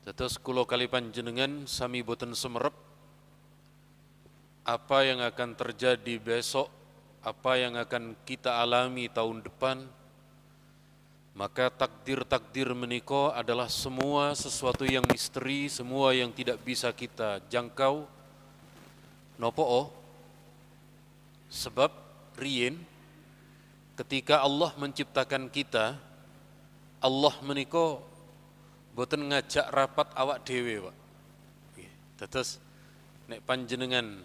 Dados kula kali panjenengan sami boten semerep apa yang akan terjadi besok, apa yang akan kita alami tahun depan. Maka takdir-takdir menika adalah semua sesuatu yang misteri, semua yang tidak bisa kita jangkau. Nopo sebab riyen ketika Allah menciptakan kita, Allah menika boten ngajak rapat awak dhewe, Pak. Terus nek panjenengan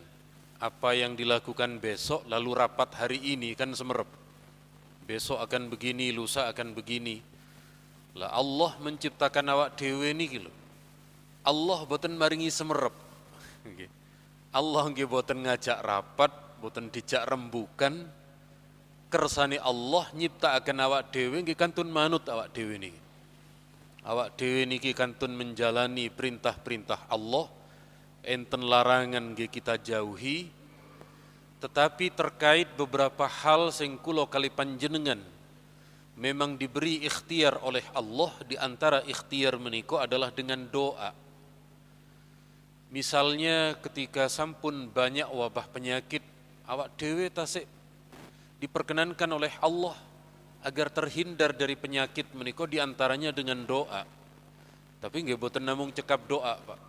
apa yang dilakukan besok lalu rapat hari ini kan semerep. Besok akan begini, lusa akan begini. Lah Allah menciptakan awak dhewe niki lho. Allah boten maringi semerep. Allah nggih boten ngajak rapat, boten dijak rembukan. Kersane Allah nyiptakaken awak dhewe nggih kantun manut awak dhewe niki. Awak dhewe niki kantun menjalani perintah-perintah Allah, enten larangan nggih kita jauhi. Tetapi terkait beberapa hal sing kula kali panjenengan memang diberi ikhtiar oleh Allah, di antara ikhtiar menika adalah dengan doa. Misalnya ketika sampun banyak wabah penyakit, awak dhewe tasik diperkenankan oleh Allah agar terhindar dari penyakit menika, di antaranya dengan doa. Tapi nggih boten namung cekap doa, Pak.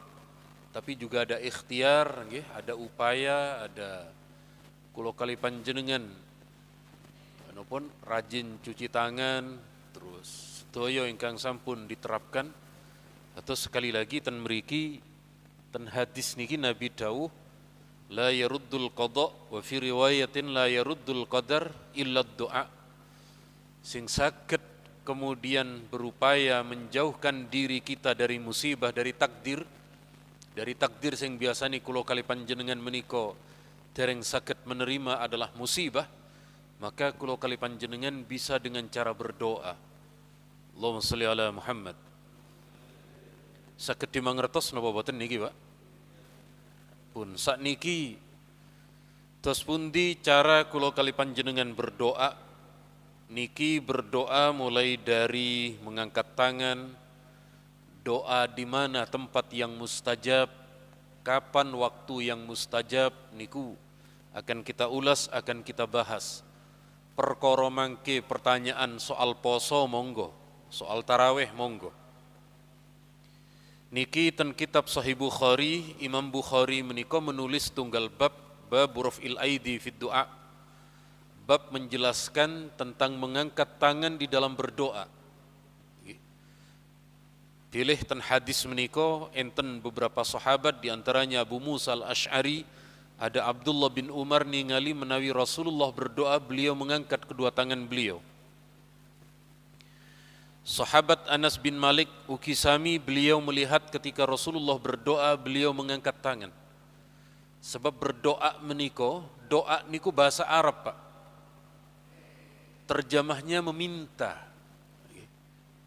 Tapi juga ada ikhtiar nggih, ada upaya, ada kula kali panjenengan menapa rajin cuci tangan, terus sedaya ingkang sampun diterapkan. Atau sekali lagi ten mriki ten hadis niki Nabi dawuh la yaruddul qada wa fi riwayatin la yaruddul qadar illa doa. Sing saged kemudian berupaya menjauhkan diri kita dari musibah, dari takdir sing biasane kula kali panjenengan menika dereng saged menerima adalah musibah, maka kula kali panjenengan bisa dengan cara berdoa. Allahumma sholli ala Muhammad. Saged dimangertos napa boten niki, Pak? Pun sakniki tos pundi cara kula kali panjenengan berdoa? Niki berdoa mulai dari mengangkat tangan, doa di mana tempat yang mustajab, kapan waktu yang mustajab, niku akan kita ulas, akan kita bahas. Perkara mangke pertanyaan soal poso monggo, soal tarawih monggo. Niki ten kitab Sahih Bukhari, Imam Bukhari menika menulis tunggal bab raf'il aidi fid du'a. Bab menjelaskan tentang mengangkat tangan di dalam berdoa. Pilih ten hadis menika enten beberapa sahabat, di antaranya Abu Musa al-Asy'ari, ada Abdullah bin Umar ningali menawi Rasulullah berdoa, beliau mengangkat kedua tangan beliau. Sahabat Anas bin Malik Ukisami, beliau melihat ketika Rasulullah berdoa, beliau mengangkat tangan. Sebab berdoa menika, doa niku bahasa Arab, Pak. Terjemahnya meminta.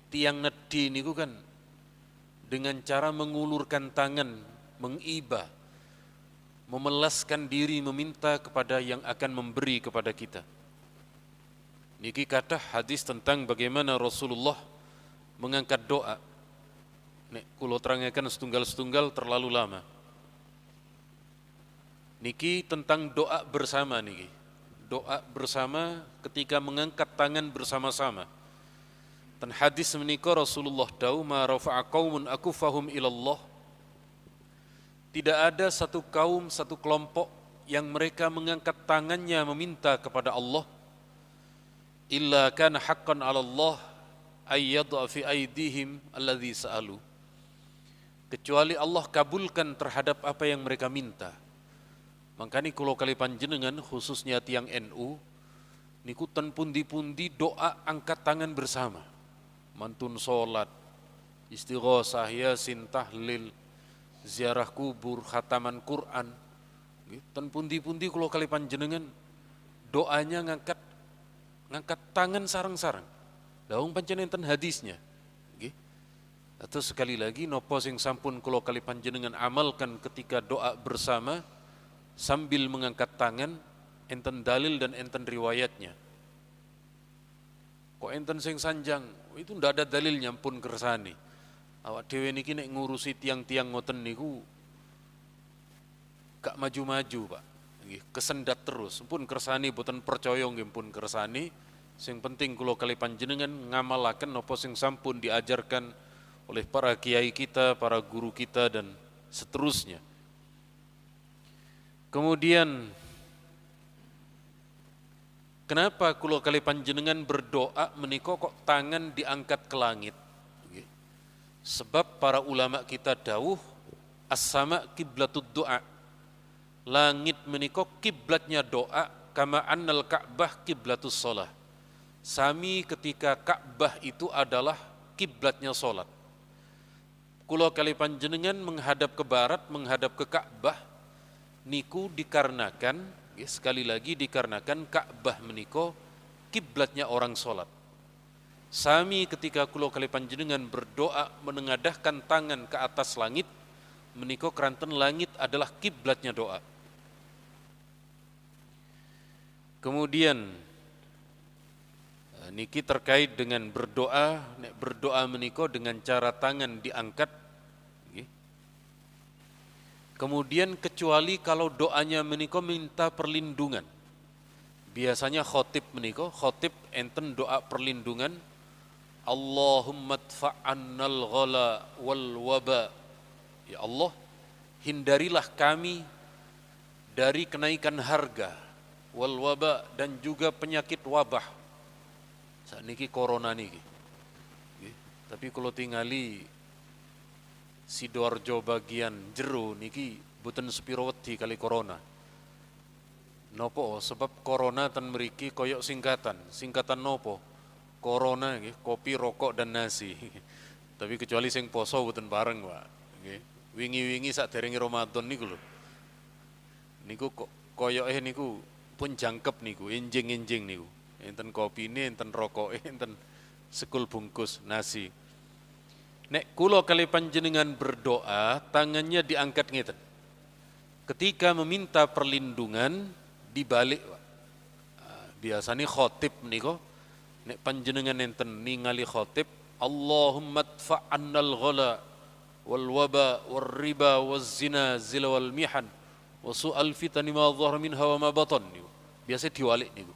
Tiang nedi niku kan dengan cara mengulurkan tangan, mengibah, memelaskan diri, meminta kepada yang akan memberi kepada kita. Niki kata hadis tentang bagaimana Rasulullah mengangkat doa. Nek kula terangaken setunggal-setunggal terlalu lama. Niki tentang doa bersama niki. Doa bersama ketika mengangkat tangan bersama-sama. Dan hadis menika Rasulullah dawuh ma rafa'a qaumun akufahum ilallah. Tidak ada satu kaum, satu kelompok yang mereka mengangkat tangannya meminta kepada Allah illa kana haqqan 'ala Allah ay yad'a fi aydihim alladhi sa'alu. Kecuali Allah kabulkan terhadap apa yang mereka minta. Makanya kula kali panjenengan khususnya tiang NU niku ten pundi-pundi doa angkat tangan bersama. Mantun salat, istighosah, yasin, tahlil, ziarah kubur, khataman Quran. Ten pundi-pundi kula kali panjenengan doanya ngangkat tangan sareng-sareng. Lah wong pancen enten hadisnya. Nggih. Atau sekali lagi napa sing sampun kula kali panjenengan amalkan ketika doa bersama sambil mengangkat tangan, enten dalil dan enten riwayatnya. Kok enten sing sanjang, itu ndak ada dalilnya pun kersani. Awak dhewe niki nek ngurusi tiang-tiang ngoten niku gak maju-maju, Pak. Nggih, kesendat terus. Pun kersani boten percaya nggih pun kersani. Sing penting kula kali panjenengan ngamalaken napa sing sampun diajarkan oleh para kiai kita, para guru kita dan seterusnya. Kemudian kenapa kula kali panjenengan berdoa menika kok tangan diangkat ke langit? Sebab para ulama kita dawuh as-sama kiblatud doa. Langit menika kiblatnya doa, kama annal Ka'bah kiblatus shalah. Sami ketika Ka'bah itu adalah kiblatnya salat. Kula kali panjenengan menghadap ke barat, menghadap ke Ka'bah niku dikarenakan, sekali lagi dikarenakan Ka'bah menika kiblatnya orang salat. Sami ketika kula kali panjenengan berdoa menengadahkan tangan ke atas langit, menika keranten langit adalah kiblatnya doa. Kemudian niki terkait dengan berdoa, nek berdoa menika dengan cara tangan diangkat. Kemudian kecuali kalau doanya menika minta perlindungan. Biasanya khotib menika, khotib enten doa perlindungan. Allahumma dfa'annal ghala wal waba. Ya Allah, hindarilah kami dari kenaikan harga wal waba dan juga penyakit wabah. Saat niki corona niki. Tapi kalau tingali Sidoarjo bagian jero niki boten sepiro wedi kali corona. Nopo sebab corona tan mriki koyok singkatan nopo? Corona nggih, kopi, rokok dan nasi. Tapi kecuali sing poso boten bareng, Pak. Nggih. Wingi-wingi saderenge Ramadan niku lho. Niku koyoke niku pun jangkep niku, enjing-enjing niku. Enten kopine, enten rokoke, enten sekul bungkus nasi. Nek kula kali panjenengan berdoa, tangannya diangkat ngeten. Ketika meminta perlindungan dibalik. Biasanya khotib niku nek panjenengan enten ningali khotib, Allahumma dfa'annal ghala wal waba wal riba waz zina zila wal mihan wa su'al fitani ma dhahara minha wa ma batan niku. Biasa diwalik niku.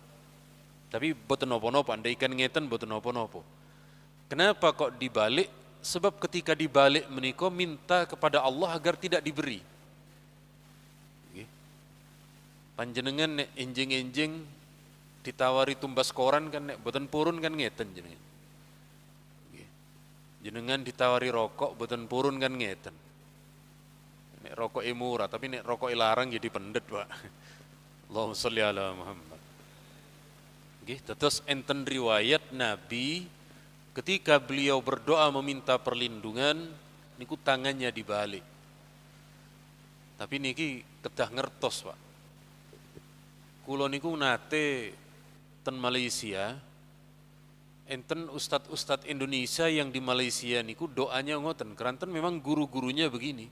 Tapi boten napa-napa, andaikan ngeten boten napa-napa. Kenapa kok dibalik? Sebab ketika dibalik menika minta kepada Allah agar tidak diberi. Panjenengan nek enjing-enjing ditawari tumbas koran kan nek boten purun kan ngeten jenengan. Jenengan ditawari rokok boten purun kan ngeten. Nek rokok murah tapi nek rokok larang jadi pendet, Pak. Allahumma sholli ala Muhammad. Nggih, terus enten riwayat Nabi ketika beliau berdoa meminta perlindungan niku tangannya dibalik. Tapi niki kedah ngertos, Pak. Kula niku nate ten Malaysia, enten ustadz-ustadz Indonesia yang di Malaysia niku doanya ngoten, keranten memang guru-gurunya begini.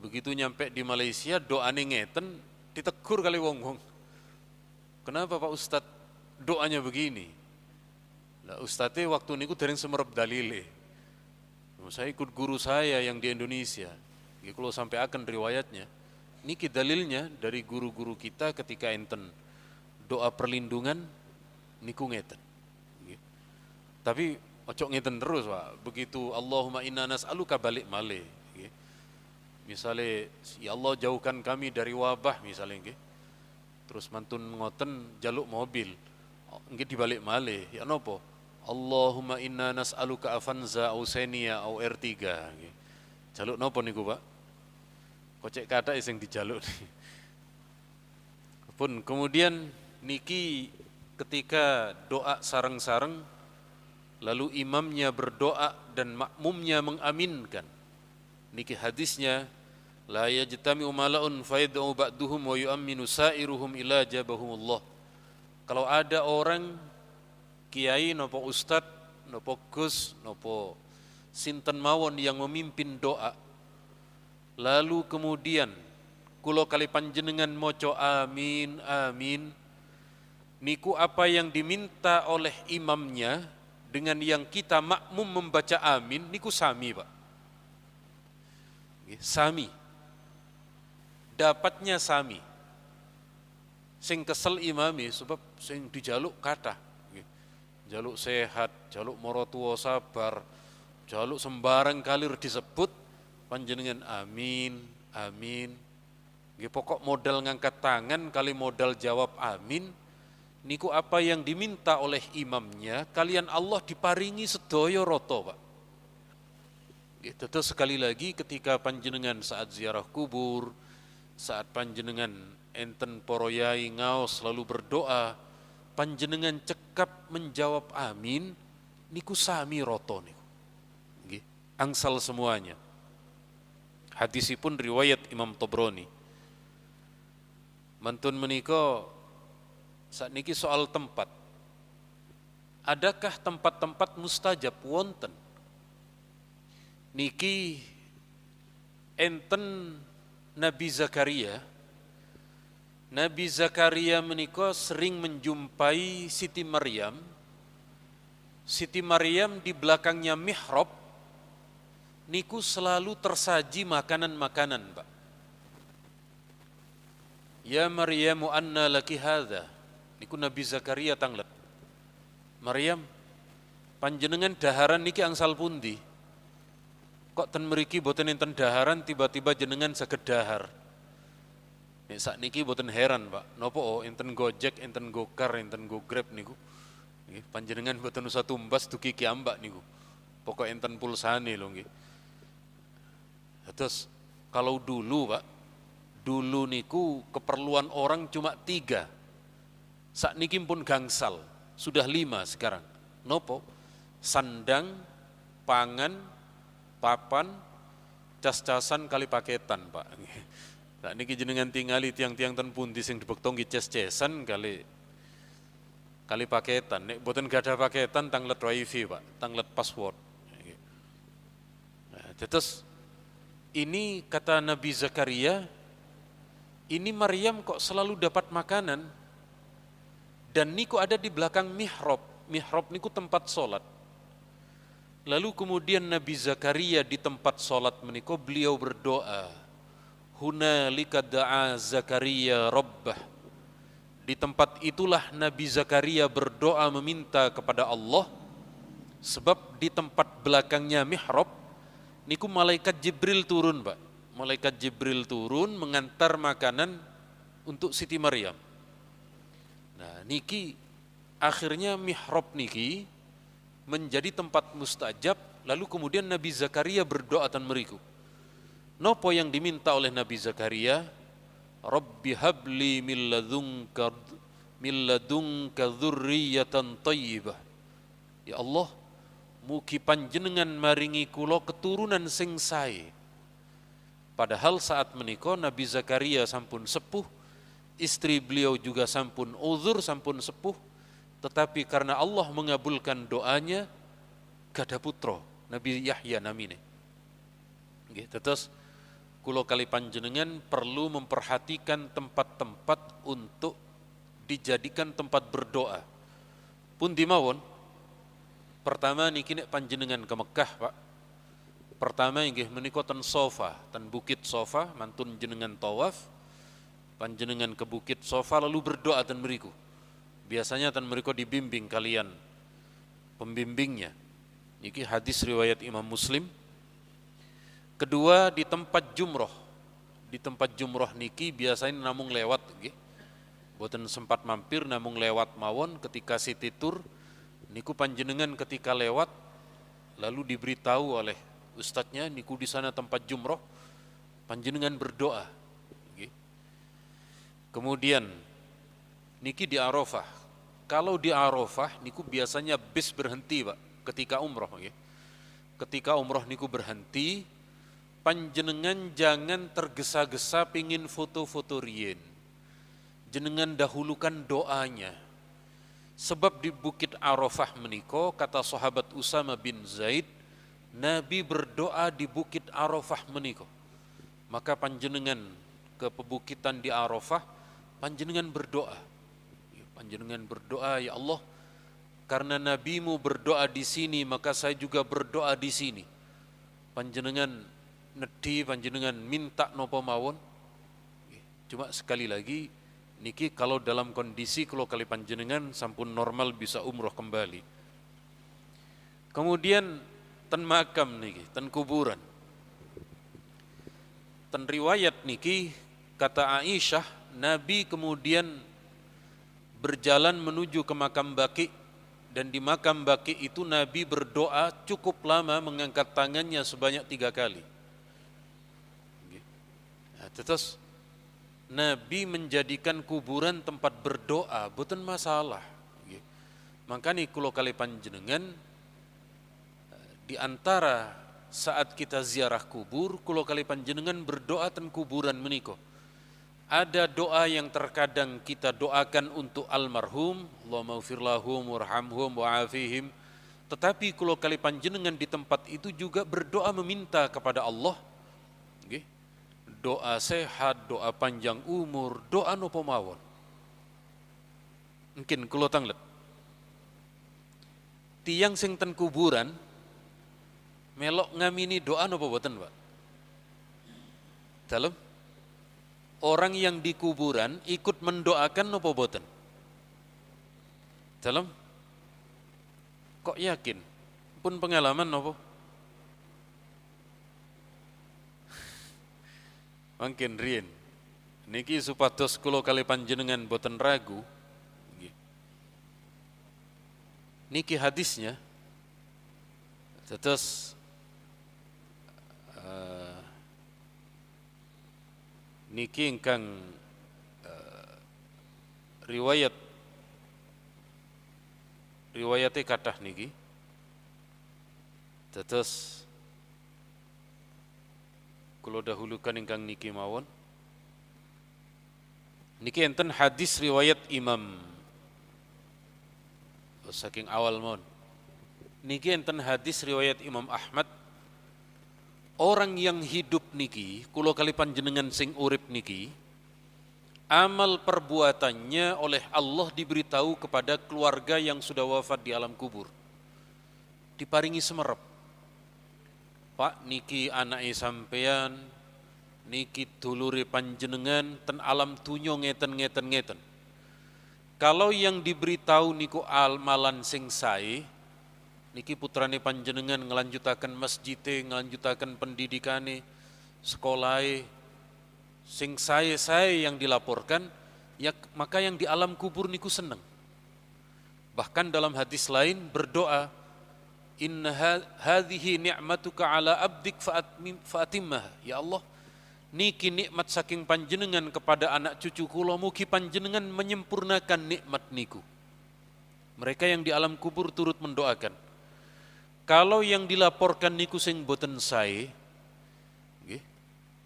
Begitu nyampe di Malaysia doane ngeten, ditegur kali wong-wong. Kenapa Pak Ustadz doanya begini? Lah ustadznya waktu niku dereng semerep dalile. Saya ikut guru saya yang di Indonesia. Kalau sampai akan riwayatnya, niki dalilnya dari guru-guru kita ketika enten doa perlindungan niku ngeten. Tapi ojo ngeten terus, Pak. Begitu Allahumma inna nas'aluka balik malih. Misalnya ya Allah jauhkan kami dari wabah misalnya nggih. Terus mantun ngoten jaluk mobil. Nggih dibalik malih. Ya napa? Allahumma inna nas'aluka Avanza au Xenia au R3 nggih. Jaluk napa niku, Pak? Kocek kata sing dijaluk. Pun kemudian niki ketika doa sareng-sareng lalu imamnya berdoa dan makmumnya mengaminkan. Niki hadisnya la yajtami'u mala'un fayad'u ba'duhum wa yu'minu sa'iruhum ila jabahumullah. Kalau ada orang kiai nopo ustad nopo gus nopo sinten mawon yang memimpin doa lalu kemudian kulo kali panjenengan moco amin amin niku apa yang diminta oleh imamnya dengan yang kita makmum membaca amin niku sami, Pak. Sami. Dapatnya sami. Sing kesel imami sebab sing dijaluk kathah. Jaluk sehat, jaluk maratua sabar, jaluk sembarang kalir disebut panjenengan amin, amin. Pokok modal ngangkat tangan kali modal jawab amin niku apa yang diminta oleh imamnya, kalian Allah diparingi sedaya rata, Pak. Terus sekali lagi ketika panjenengan saat ziarah kubur, saat panjenengan enten para yai ngaos selalu berdoa, panjenengan cekap menjawab amin niku sami rata niku. Nggih, angsal semuanya. Hadisipun riwayat Imam Tabrani. Mantun menika sakniki soal tempat. Adakah tempat-tempat mustajab wonten? Niki enten Nabi Zakaria. Nabi Zakaria menika sering menjumpai Siti Maryam. Siti Maryam di belakangnya mihrab niku selalu tersaji makanan-makanan, Pak. Ya Maryamu anna laki hadza. Niku Nabi Zakaria tanglet. Maryam, panjenengan daharan niki angsal pundi? Kok ten mriki boten enten daharan tiba-tiba jenengan saged dahar. Nek sakniki boten heran, Pak. Napa enten Gojek, enten Gokar, enten Gograb niku. Nggih, panjenengan boten usah tumbas dugi kiambak niku. Pokok enten pulsane lho nggih. Terus kalau dulu, Pak, dulu niku keperluan orang cuma 3. Sakniki pun gangsal, sudah 5 sekarang. Nopo? Sandang, pangan, papan, cas-casan kali paketan, Pak. Sakniki jenengan tingali tiang-tiang ten pundi sing dibektong nggih ces-cesan kali paketan. Nek boten gadah paketan tanglet wifi, Pak, tanglet password. Nah, terus ini kata Nabi Zakaria, ini Maryam kok selalu dapat makanan dan niku ada di belakang mihrab. Mihrab niku tempat sholat. Lalu kemudian Nabi Zakaria di tempat sholat menika beliau berdoa. Hunalika da'a Zakaria rabbah. Di tempat itulah Nabi Zakaria berdoa meminta kepada Allah, sebab di tempat belakangnya mihrab niku malaikat Jibril turun, Pak. Malaikat Jibril turun mengantar makanan untuk Siti Maryam. Nah, niki akhirnya mihrab niki menjadi tempat mustajab, lalu kemudian Nabi Zakaria berdoa tan meriku. Nopo yang diminta oleh Nabi Zakaria? Rabbi habli min ladunka dzurriyyatan thayyibah. Ya Allah, mugi panjenengan maringi kula keturunan sing sae. Padahal saat menika Nabi Zakaria sampun sepuh, istri beliau juga sampun uzur, sampun sepuh, tetapi karena Allah mengabulkan doanya, gada putra, Nabi Yahya namine. Nggih, terus kula kali panjenengan perlu memperhatikan tempat-tempat untuk dijadikan tempat berdoa. Pundi mawon? Pertama niki nek panjenengan ke Mekah, Pak. Pertama inggih menika ten Sofa, ten Bukit Sofa, mantun jenengan tawaf, panjenengan ke Bukit Sofa lalu berdoa ten mriku. Biasanya ten mriku dibimbing kalian pembimbingnya. Niki hadis riwayat Imam Muslim. Kedua di tempat jumroh. Di tempat jumroh niki biasanya namung lewat nggih. Boten sempat mampir namung lewat mawon ketika Siti Tur niku panjenengan ketika lewat lalu diberitahu oleh ustadznya niku di sana tempat jumroh, panjenengan berdoa. Kemudian niki di Arafah. Kalau di Arafah niku biasanya bis berhenti, Pak, ketika umroh. Ketika umroh niku berhenti, panjenengan jangan tergesa-gesa pingin foto-foto rien. Jenengan dahulukan doanya. Sebab di Bukit Arafah menika kata sahabat Usama bin Zaid, Nabi berdoa di Bukit Arafah menika. Maka panjenengan ke pebukitan di Arafah, panjenengan berdoa. Panjenengan berdoa, ya Allah, karena nabimu berdoa di sini maka saya juga berdoa di sini. Panjenengan nedhi, panjenengan minta napa mawon. Cuma sekali lagi niki kalau dalam kondisi kalau kali panjenengan sampun normal bisa umroh kembali. Kemudian ten makam niki, ten kuburan. Ten riwayat niki kata Aisyah, Nabi kemudian berjalan menuju ke makam Baqi, dan di makam Baqi itu Nabi berdoa cukup lama mengangkat tangannya sebanyak 3 kali. Nah, terus Nabi menjadikan kuburan tempat berdoa, bukan masalah. Makanya kalau kali panjenengan di antara saat kita ziarah kubur, kalau kali panjenengan berdoa ten kuburan meniko, ada doa yang terkadang kita doakan untuk almarhum, Allahumma ighfir lahum warhamhum wa'afihim. Tetapi kalau kali panjenengan di tempat itu juga berdoa meminta kepada Allah, doa sehat, doa panjang umur, doa nopo mawon. Mungkin kalau tanglet tiang sing ten kuburan melok ngamini doa nopo boten, Pak? Dalam orang yang di kuburan ikut mendoakan nopo boten? Dalam kok yakin? Pun pengalaman nopo? Mungkin rien. Niki supados kula kali panjenengan boten ragu. Niki hadisnya tetes niki ingkang riwayate kathah niki tetes kula dahulukan ingkang niki mawon. Niki enten hadis riwayat Imam saking awal mawon. Niki enten hadis riwayat Imam Ahmad. Orang yang hidup niki, kula kali panjenengan sing urip niki, amal perbuatannya oleh Allah diberitahu kepada keluarga yang sudah wafat di alam kubur. Diparingi semerep. Pak niki anake sampean, niki dulure panjenengan ten alam dunya ngeten. Kalau yang diberitahu niku amalan sing sae, niki putrane panjenengan ngelanjutaken masjide, ngelanjutaken pendidikane, sekolahe, sing sae yang dilaporkan, ya maka yang di alam kubur niku seneng. Bahkan dalam hadis lain berdoa, inna hadhihi ni'matuka ala abdik fa'atimmah. Ya Allah, niki nikmat saking panjenengan kepada anak cucu kula, mugi panjenengan menyempurnakan nikmat niku. Mereka yang di alam kubur turut mendoakan. Kalau yang dilaporkan niku sing boten sae,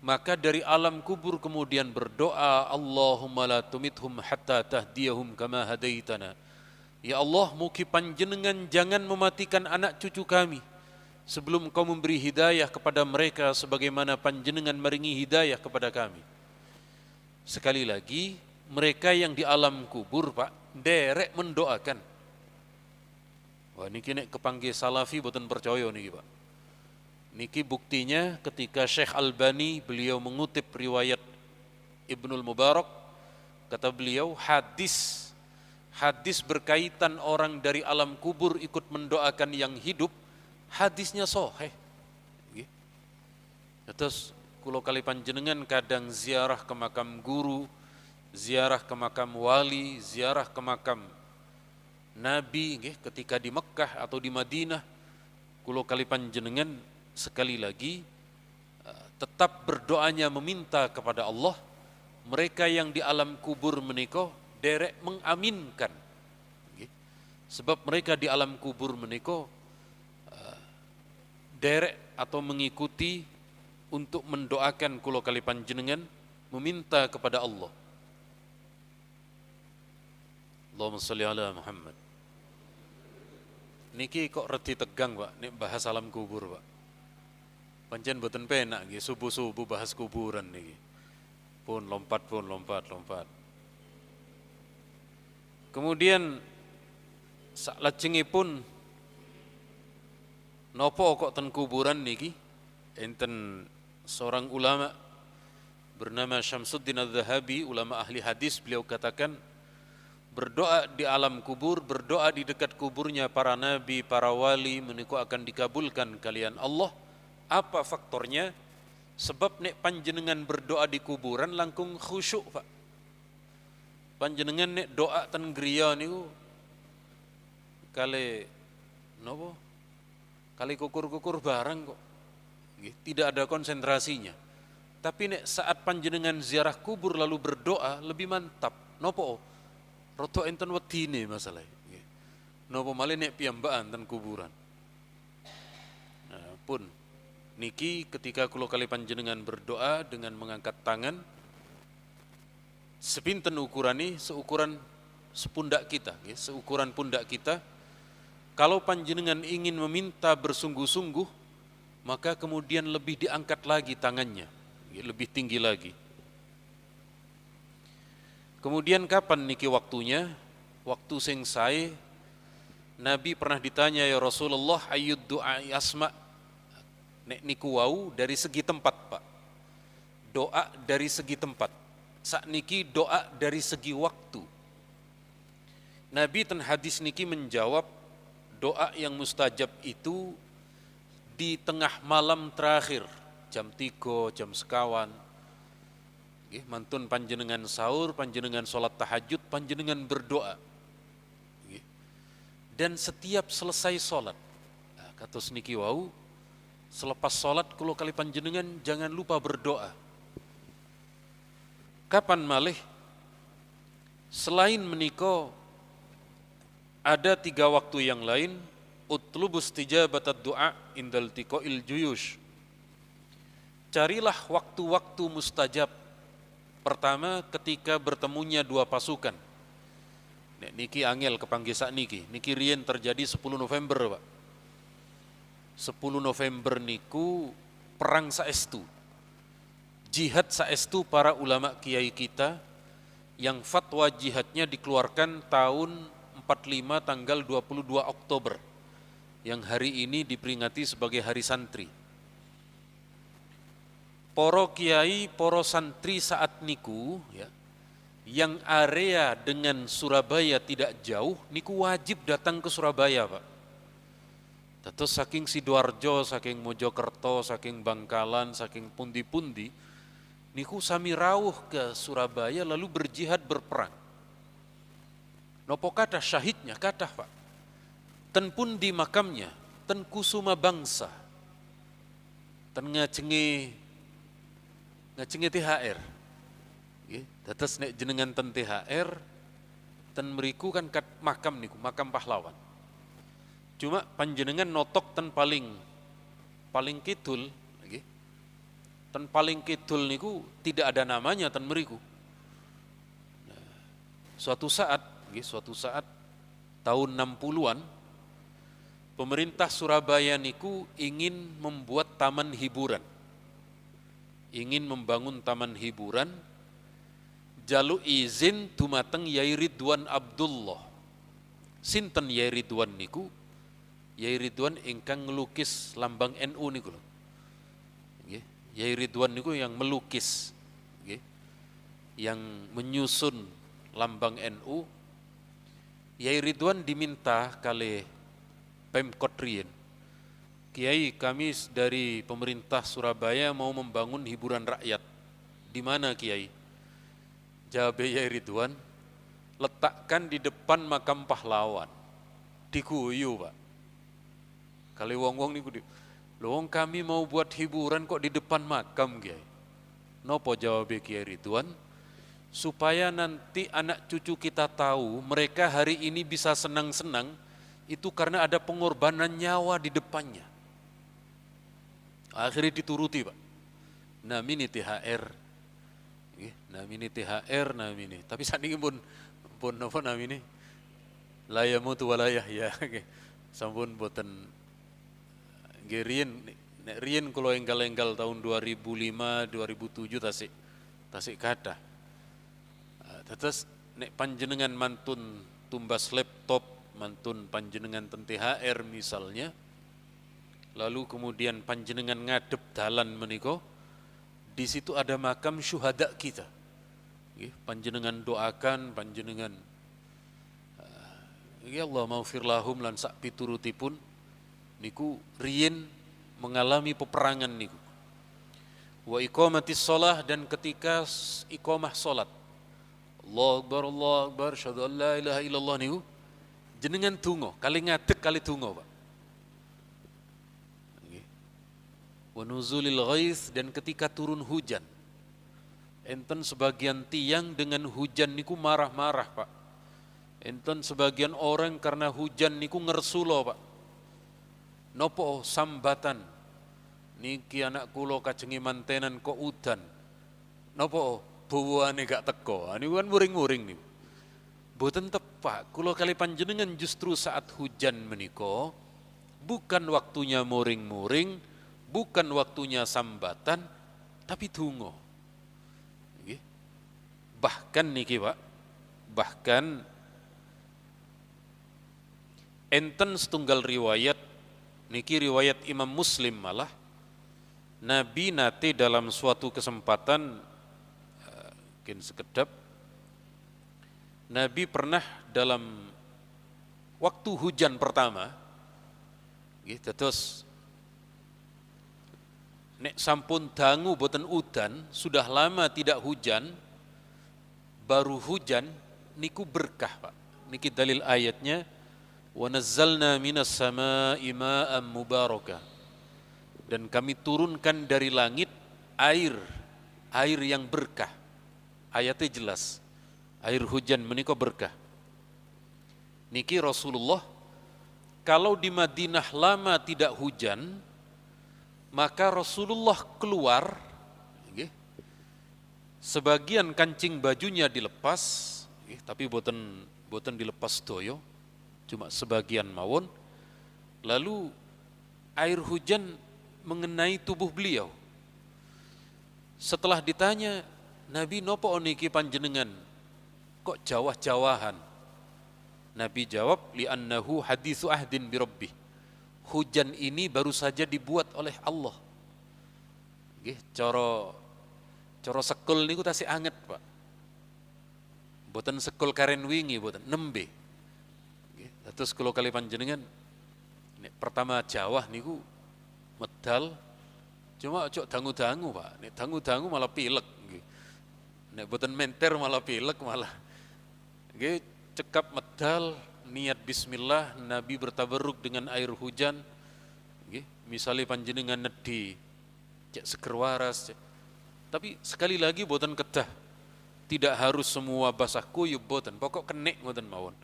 maka dari alam kubur kemudian berdoa, Allahumma la tumithum hatta tahdiyahum kama hadaitana. Ya Allah, mugi panjenengan jangan mematikan anak cucu kami sebelum kau memberi hidayah kepada mereka sebagaimana panjenengan meringi hidayah kepada kami. Sekali lagi, mereka yang di alam kubur, Pak, derek mendoakan. Wah, niki nek kepanggih salafi boten percaya niki, Pak. Niki buktinya ketika Syekh Albani beliau mengutip riwayat Ibnul Mubarak, kata beliau hadis berkaitan orang dari alam kubur ikut mendoakan yang hidup, hadisnya sahih. Terus kula kali panjenengan kadang ziarah ke makam guru, ziarah ke makam wali, ziarah ke makam Nabi ketika di Mekkah atau di Madinah, kula kali panjenengan sekali lagi tetap berdoanya meminta kepada Allah. Mereka yang di alam kubur menika derek mengaminkan, sebab mereka di alam kubur menika derek atau mengikuti untuk mendoakan kula kali panjenengan meminta kepada Allah. Allahumma sholli ala Muhammad. Niki kok reti tegang, Pak, nek bahas alam kubur, Pak. Pancen boten penak nggih subuh-subuh bahas kuburan niki. Pun lompat. Kemudian Salajengipun nopo kok ten kuburan niki? Enten seorang ulama bernama Syamsuddin Adz-Dzahabi, ulama ahli hadis, beliau katakan berdoa di alam kubur, berdoa di dekat kuburnya para nabi, para wali menika akan dikabulkan kalian Allah. Apa faktornya? Sebab nek panjenengan berdoa di kuburan langkung khusyuk, Pak. Panjenengan nek doa ten griya niku kali nopo? Kali kukur-kukur barang kok. Tidak ada konsentrasinya. Tapi nek saat panjenengan ziarah kubur lalu berdoa lebih mantap. Nopo? Roto enten wedine masalah. Nopo malih nek piyambakan ten kuburan. Nah, pun niki ketika kula kali panjenengan berdoa dengan mengangkat tangan, sepinten ukurane? Seukuran sepundak kita, seukuran pundak kita. Kalau panjenengan ingin meminta bersungguh-sungguh, maka kemudian lebih diangkat lagi tangannya, lebih tinggi lagi. Kemudian kapan niki waktunya? Waktu sing sae Nabi pernah ditanya, ya Rasulullah, ayyud du'a asma'? Nek niku wau dari segi tempat, Pak. Doa dari segi tempat. Sak niki doa dari segi waktu. Nabi ten hadis niki menjawab, doa yang mustajab itu di tengah malam terakhir, jam 3, jam sekawan. Mantun panjenengan sahur, panjenengan sholat tahajud, panjenengan berdoa. Dan setiap selesai sholat, kados niki wau, selepas sholat kulo kali panjenengan jangan lupa berdoa. Kapan malih? Selain meniko, ada 3 waktu yang lain. Utlubus tijabatad du'a indal tiqo'il juyush. Carilah waktu-waktu mustajab. Pertama, ketika bertemunya 2 pasukan. Nek niki angel kepanggih sak niki. Niki riyen terjadi 10 November, Pak. 10 November niku perang saestu. Jihad saestu para ulama kiai kita yang fatwa jihadnya dikeluarkan tahun 45 tanggal 22 Oktober yang hari ini diperingati sebagai Hari Santri. Poro kiai, poro santri saat niku ya, yang area dengan Surabaya tidak jauh niku wajib datang ke Surabaya, Pak. Terus saking Sidoarjo, saking Mojokerto, saking Bangkalan, saking pundi-pundi niku sami rawuh ke Surabaya lalu berjihad berperang. Nopo kathah syahidnya, kathah, Pak. Ten pundi makamnya, ten kusuma bangsa, ten ngajenge THR. Dados nek jenengan ten THR, ten mriku kan makam niku, makam pahlawan. Cuma panjenengan notok ten paling kidul, ten paling kidul niku tidak ada namanya ten mriku. Suatu saat tahun 60-an, pemerintah Surabaya niku ingin membuat taman hiburan. Ingin membangun taman hiburan, jaluk izin dumateng Yai Ridwan Abdullah. Sinten Yai Ridwan niku? Yai Ridwan ingkang ngelukis lambang NU niku lho. Yai Ridwan niku yang melukis, yang menyusun lambang NU. Yai Ridwan diminta kali Pemkot riyen, Kiai, kami dari pemerintah Surabaya mau membangun hiburan rakyat. Di mana, Kiai? Jawab Yai Ridwan, letakkan di depan makam pahlawan. Diguyu, Pak. Kali wong-wong niku wong kami mau buat hiburan kok di depan makam, Kiai. Nopo jawab Kiai Ridwan? Supaya nanti anak cucu kita tahu mereka hari ini bisa senang-senang itu karena ada pengorbanan nyawa di depannya. Akhirnya dituruti, Pak. Namini THR. Namini THR, namini. Tapi saat ini pun apa namini? Layamutu walayahya. Sampun boten Rien kalau enggal-enggal tahun 2005, 2007 tasik kata. Terus nek panjenengan mantun tumbas laptop mantun panjenengan ten THR misalnya, lalu kemudian panjenengan ngadep dalan menika, di situ ada makam syuhada kita. Panjenengan doakan, panjenengan ya Allah maghfir lahum lan sak piturutipun niku riyin mengalami peperangan niku. Wa iqamatis shalah, dan ketika iqamah salat, Allahu Akbar, syahadu an la ilaha illallah niku jenengan donga, kali ngadeg kali donga, Pak. Nggih. Wa nuzulil ghaiz, dan ketika turun hujan. Enten sebagian tiang dengan hujan niku marah-marah, Pak. Enten sebagian orang karena hujan niku ngersulo, Pak. Nopo sambatan niki anak kula kajengi mantenan kok udan. Nopo bawane gak teko. Niku kan muring-muring niku. Boten tepak. Kula kali panjenengan justru saat hujan menika bukan waktunya muring-muring, bukan waktunya sambatan, tapi donga. Nggih. Bahkan niki, Pak. Bahkan enten setunggal riwayat, niki riwayat Imam Muslim malah, Nabi nate dalam suatu kesempatan, mungkin sekedap, Nabi pernah dalam waktu hujan pertama, gitu, terus nek sampun dangu boten udan, sudah lama tidak hujan, baru hujan, niku berkah, Pak. Niki dalil ayatnya, wa nazzalna minas samaa'i ma'an mubarakah, dan kami turunkan dari langit air yang berkah. Ayatnya jelas, air hujan menika berkah. Niki Rasulullah kalau di Madinah lama tidak hujan, maka Rasulullah keluar, sebagian kancing bajunya dilepas, tapi boten dilepas doyo, cuma sebagian mawon, lalu air hujan mengenai tubuh beliau. Setelah ditanya, Nabi nopo niki panjenengan kok jawah-jawahan? Nabi jawab, li'annahu hadithu ahdin bi rabbih. Hujan ini baru saja dibuat oleh Allah. Nggih, cara sekul niku tasih anget, Pak. Boten sekul karen wingi, boten nembe. Terus kalau kali panjenengan pertama jawah niku medal, cuma cok dangu-dangu, Pak. Nek dangu-dangu malah pilek. Nek boten menter malah pilek malah. Nggih, cekap medal, niat bismillah, Nabi bertabarruk dengan air hujan. Nggih, misale panjenengan nedhi cek seger waras. Tapi sekali lagi boten kedah. Tidak harus semua basah kuyup boten, pokok kenek ngoten mawon.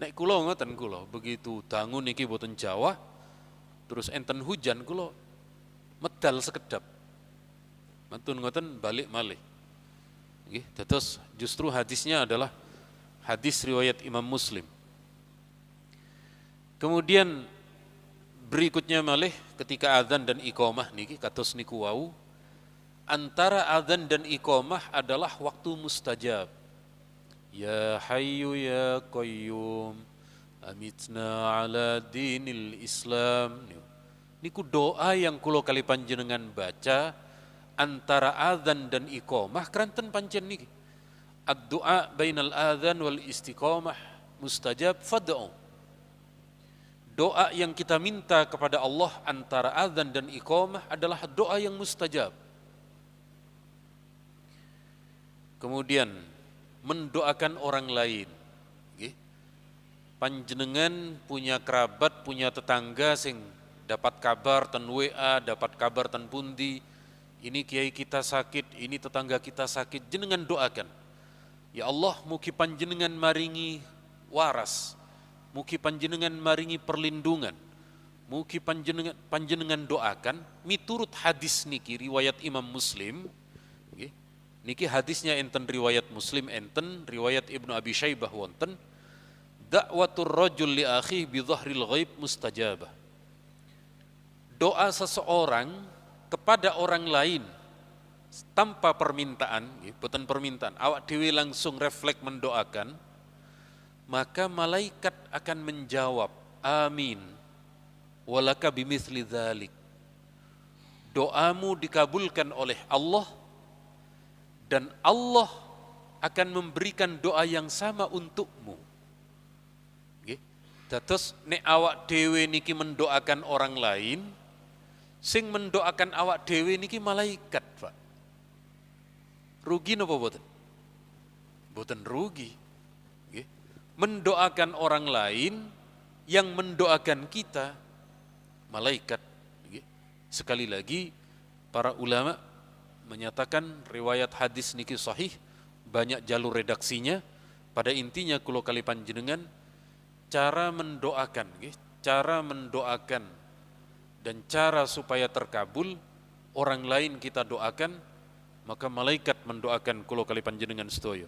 Nek kula ngoten, kula begitu dangu niki boten jawah, terus enten hujan kula medal sekedap. Mantun ngoten balik malih. Nggih, terus justru hadisnya adalah hadis riwayat Imam Muslim. Kemudian berikutnya malih ketika azan dan iqamah niki kados niku wau, antara azan dan iqamah adalah waktu mustajab. Ya Hayyu ya Qayyum amitna ala dinil Islam. Niku doa yang kula kali panjenengan baca antara azan dan iqamah keranten pancen niki. Ad-du'a bainal azan wal istiqamah mustajab fad'u. Doa yang kita minta kepada Allah antara azan dan iqamah adalah doa yang mustajab. Kemudian mendoakan orang lain. Panjenengan punya kerabat, punya tetangga sing dapat kabar ten WA, dapat kabar ten pundi, ini kiai kita sakit, ini tetangga kita sakit, jenengan doakan. Ya Allah, mugi panjenengan maringi waras, mugi panjenengan maringi perlindungan, mugi panjenengan doakan miturut hadis niki riwayat Imam Muslim. Niki hadisnya enten riwayat Muslim, enten riwayat Ibnu Abi Syaibah wonten, da'watur rajul li akhihi bi dhahril ghaib mustajabah. Doa seseorang kepada orang lain tanpa permintaan, boten permintaan, awak dewi langsung refleks mendoakan, maka malaikat akan menjawab, amin, walaka bimithli dzalik. Doamu dikabulkan oleh Allah dan Allah akan memberikan doa yang sama untukmu. Dados nek awak dhewe niki mendoakan orang lain, sing mendoakan awak dhewe niki malaikat, Pak. Rugi napa boten? Boten rugi. Nggih. Mendoakan orang lain, yang mendoakan kita malaikat. Nggih. Sekali lagi para ulama menyatakan riwayat hadis niki sahih, banyak jalur redaksinya. Pada intinya kula kali panjenengan cara mendoakan, cara mendoakan dan cara supaya terkabul orang lain kita doakan, maka malaikat mendoakan kula kali panjenengan sedaya.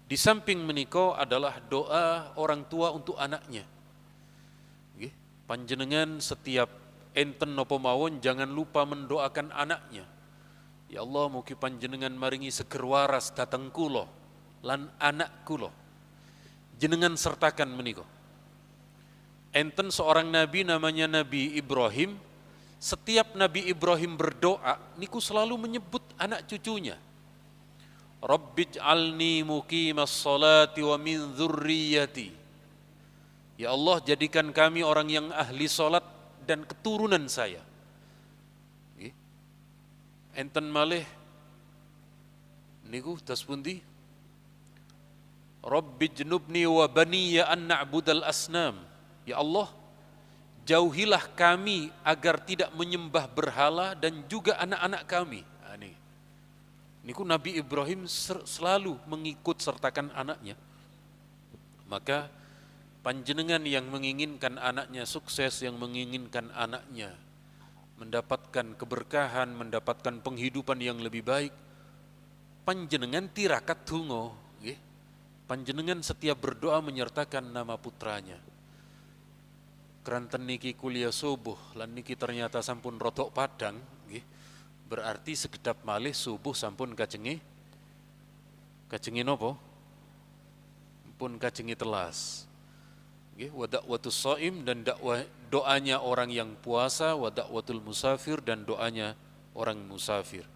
Di samping menika adalah doa orang tua untuk anaknya. Panjenengan setiap enten napa mawon jangan lupa mendoakan anaknya. Ya Allah, mugi panjenengan maringi seger waras dateng kula lan anak kula. Jenengan sertakan menika. Enten seorang nabi namanya Nabi Ibrahim. Setiap Nabi Ibrahim berdoa niku selalu menyebut anak cucunya. Rabbij'alni muqimas salati wa min dzurriyyati. Ya Allah, jadikan kami orang yang ahli salat dan keturunan saya. Enten malih niku tas pundi? Rabbi jnubni wa baniya an na'budal asnam. Ya Allah, jauhilah kami agar tidak menyembah berhala dan juga anak-anak kami. Niku Nabi Ibrahim selalu mengikut sertakan anaknya. Maka panjenengan yang menginginkan anaknya sukses, yang menginginkan anaknya mendapatkan keberkahan, mendapatkan penghidupan yang lebih baik, panjenengan tirakat donga. Panjenengan setiap berdoa menyertakan nama putranya. Keranten niki kuliah subuh, lan niki ternyata sampun rodok padang, berarti sekedap malih subuh sampun kajengi nopo? Pun kajengi telas. Wa da'watus shaim, dan doanya orang yang puasa, wa da'watul musafir, dan doanya orang musafir.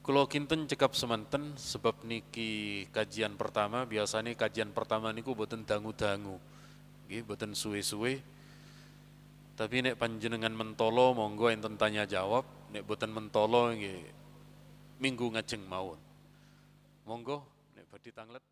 Kalau kinten cekap semanten sebab niki kajian pertama, biasanya kajian pertama niku boten dangu-dangu, boten suwe-suwe. Tapi nek panjenengan mentolo monggo enten tanya jawab, nek boten mentolo minggu ngajeng mawon. Monggo nek badhe tanglet.